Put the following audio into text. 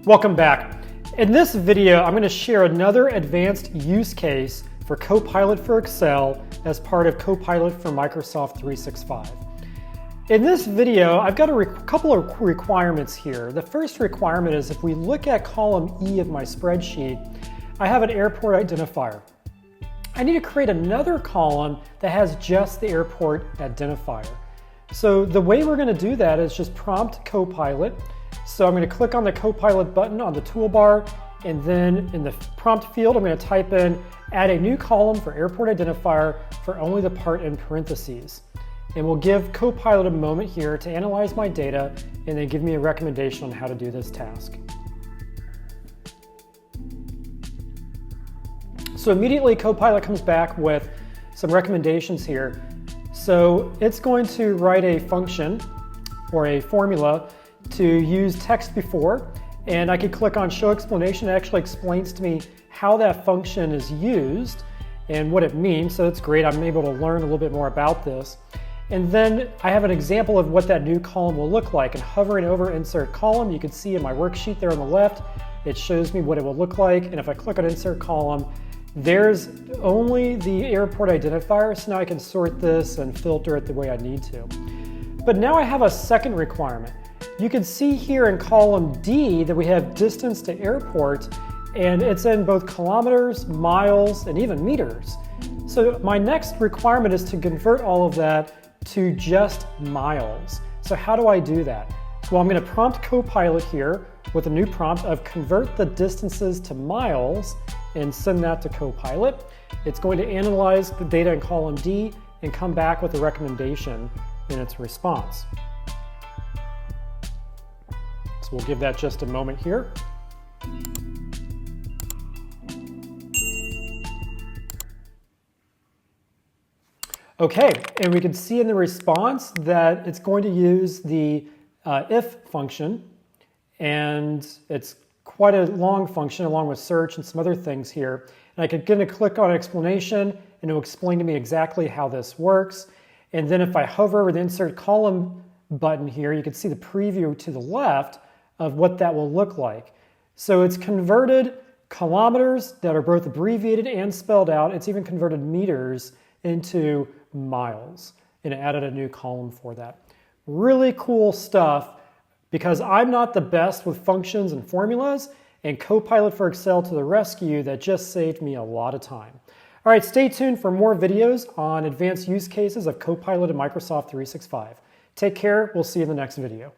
Welcome back. In this video, I'm going to share another advanced use case for Copilot for Excel as part of Copilot for Microsoft 365. In this video, I've got a couple of requirements here. The first requirement is if we look at column E of my spreadsheet, I have an airport identifier. I need to create another column that has just the airport identifier. So the way we're going to do that is just prompt Copilot. So I'm going to click on the Copilot button on the toolbar, and then in the prompt field, I'm going to type in add a new column for airport identifier for only the part in parentheses. And we'll give Copilot a moment here to analyze my data and then give me a recommendation on how to do this task. So immediately Copilot comes back with some recommendations here. So it's going to write a function or a formula to use text before, and I could click on show explanation. It actually explains to me how that function is used and what it means, so that's great. I'm able to learn a little bit more about this. And then I have an example of what that new column will look like, and hovering over insert column, you can see in my worksheet there on the left, it shows me what it will look like. And if I click on insert column, there's only the airport identifier, so now I can sort this and filter it the way I need to. But now I have a second requirement. You can see here in column D that we have distance to airport, and it's in both kilometers, miles, and even meters. So my next requirement is to convert all of that to just miles. So how do I do that? Well, I'm going to prompt Copilot here with a new prompt of convert the distances to miles and send that to Copilot. It's going to analyze the data in column D and come back with a recommendation in its response. So we'll give that just a moment here. Okay, and we can see in the response that it's going to use the if function, and it's quite a long function along with search and some other things here. And I could get to click on explanation, and it will explain to me exactly how this works. And then if I hover over the insert column button here, you can see the preview to the left of what that will look like. So it's converted kilometers that are both abbreviated and spelled out. It's even converted meters into miles, and it added a new column for that. Really cool stuff, because I'm not the best with functions and formulas, and Copilot for Excel to the rescue. That just saved me a lot of time. All right, stay tuned for more videos on advanced use cases of Copilot in Microsoft 365. Take care. We'll see you in the next video.